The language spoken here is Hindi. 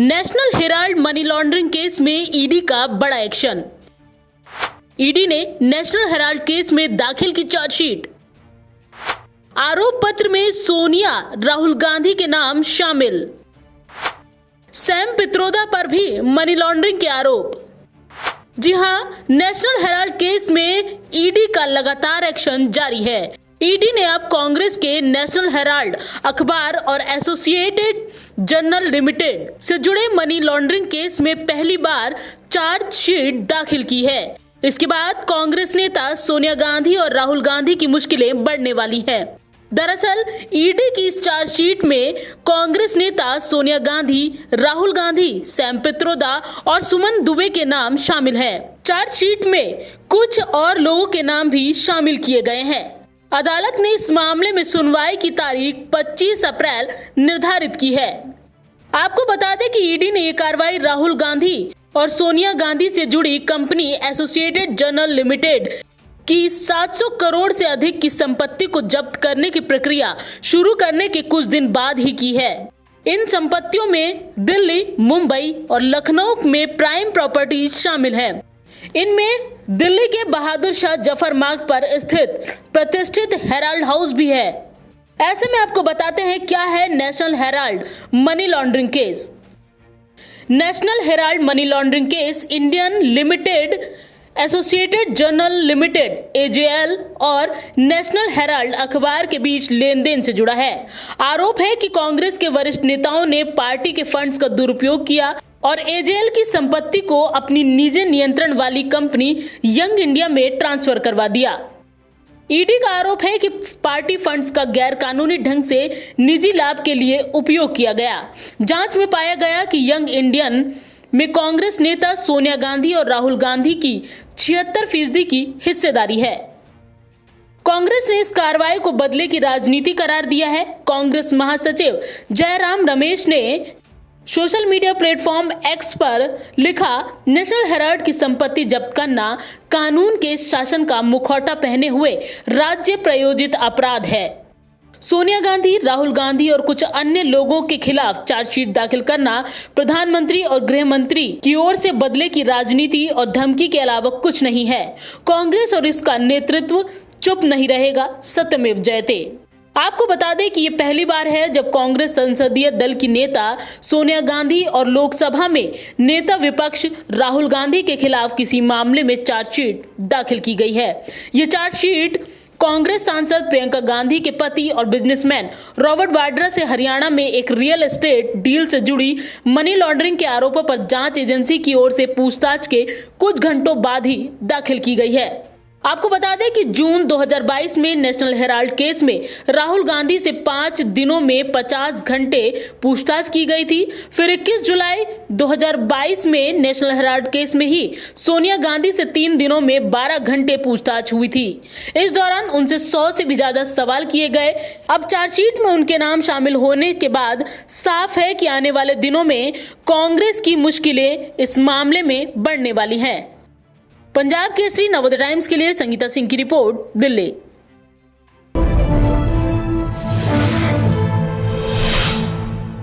National Herald money laundering case में ईडी का बड़ा एक्शन। ईडी ने नेशनल हेराल्ड केस में दाखिल की चार्जशीट। आरोप पत्र में सोनिया राहुल गांधी के नाम शामिल। सैम पित्रोदा पर भी मनी लॉन्ड्रिंग के आरोप। जी हां, नेशनल हेराल्ड केस में ईडी का लगातार एक्शन जारी है। ईडी ने अब कांग्रेस के नेशनल हेराल्ड अखबार और एसोसिएटेड जर्नल लिमिटेड से जुड़े मनी लॉन्ड्रिंग केस में पहली बार चार्जशीट दाखिल की है। इसके बाद कांग्रेस नेता सोनिया गांधी और राहुल गांधी की मुश्किलें बढ़ने वाली हैं। दरअसल ईडी की इस चार्जशीट में कांग्रेस नेता सोनिया गांधी, राहुल गांधी, सैम पित्रोदा और सुमन दुबे के नाम शामिल हैं। चार्जशीट में कुछ और लोगों के नाम भी शामिल किए गए हैं। अदालत ने इस मामले में सुनवाई की तारीख 25 अप्रैल निर्धारित की है। आपको बता दें कि ईडी ने ये कार्रवाई राहुल गांधी और सोनिया गांधी से जुड़ी कंपनी एसोसिएटेड जर्नल लिमिटेड की 700 करोड़ से अधिक की संपत्ति को जब्त करने की प्रक्रिया शुरू करने के कुछ दिन बाद ही की है। इन संपत्तियों में दिल्ली, मुंबई और लखनऊ में प्राइम प्रॉपर्टीज शामिल हैं। इनमें दिल्ली के बहादुर शाह जफर मार्ग पर स्थित प्रतिष्ठित हेराल्ड हाउस भी है। ऐसे में आपको बताते हैं क्या है national Herald money laundering case. National Herald money laundering case Indian limited, associated journal limited AJL और नेशनल हेराल्ड अखबार के बीच लेन देन से जुड़ा है। आरोप है कि कांग्रेस के वरिष्ठ नेताओं ने पार्टी के फंड्स का दुरुपयोग किया और एजेएल की संपत्ति को अपनी निजी नियंत्रण वाली कंपनी यंग इंडिया में ट्रांसफर करवा दिया। ईडी का आरोप है कि पार्टी फंड्स का गैर कानूनी ढंग से निजी लाभ के लिए उपयोग किया गया। जांच में पाया गया कि यंग इंडियन में कांग्रेस नेता सोनिया गांधी और राहुल गांधी की 76% की हिस्सेदारी है। कांग्रेस ने इस कार्रवाई को बदले की राजनीति करार दिया है। कांग्रेस महासचिव जयराम रमेश ने सोशल मीडिया प्लेटफॉर्म एक्स पर लिखा, नेशनल हेराल्ड की संपत्ति जब्त करना कानून के शासन का मुखौटा पहने हुए राज्य प्रायोजित अपराध है। सोनिया गांधी, राहुल गांधी और कुछ अन्य लोगों के खिलाफ चार्जशीट दाखिल करना प्रधानमंत्री और गृह मंत्री की ओर से बदले की राजनीति और धमकी के अलावा कुछ नहीं है। कांग्रेस और इसका नेतृत्व चुप नहीं रहेगा, सत्यमेव जयते। आपको बता दें कि ये पहली बार है जब कांग्रेस संसदीय दल की नेता सोनिया गांधी और लोकसभा में नेता विपक्ष राहुल गांधी के खिलाफ किसी मामले में चार्जशीट दाखिल की गई है। ये चार्जशीट कांग्रेस सांसद प्रियंका गांधी के पति और बिजनेसमैन रॉबर्ट वाड्रा से हरियाणा में एक रियल एस्टेट डील से जुड़ी मनी लॉन्ड्रिंग के आरोपों पर जांच एजेंसी की ओर से पूछताछ के कुछ घंटों बाद ही दाखिल की गई है। आपको बता दें कि जून 2022 में नेशनल हेराल्ड केस में राहुल गांधी से 5 दिनों में 50 घंटे पूछताछ की गई थी। फिर 21 जुलाई 2022 में नेशनल हेराल्ड केस में ही सोनिया गांधी से 3 दिनों में 12 घंटे पूछताछ हुई थी। इस दौरान उनसे 100 से भी ज्यादा सवाल किए गए। अब चार्जशीट में उनके नाम शामिल होने के बाद साफ है कि आने वाले दिनों में कांग्रेस की मुश्किलें इस मामले में बढ़ने वाली हैं। पंजाब केसरी नवोदय टाइम्स के लिए संगीता सिंह की रिपोर्ट, दिल्ली।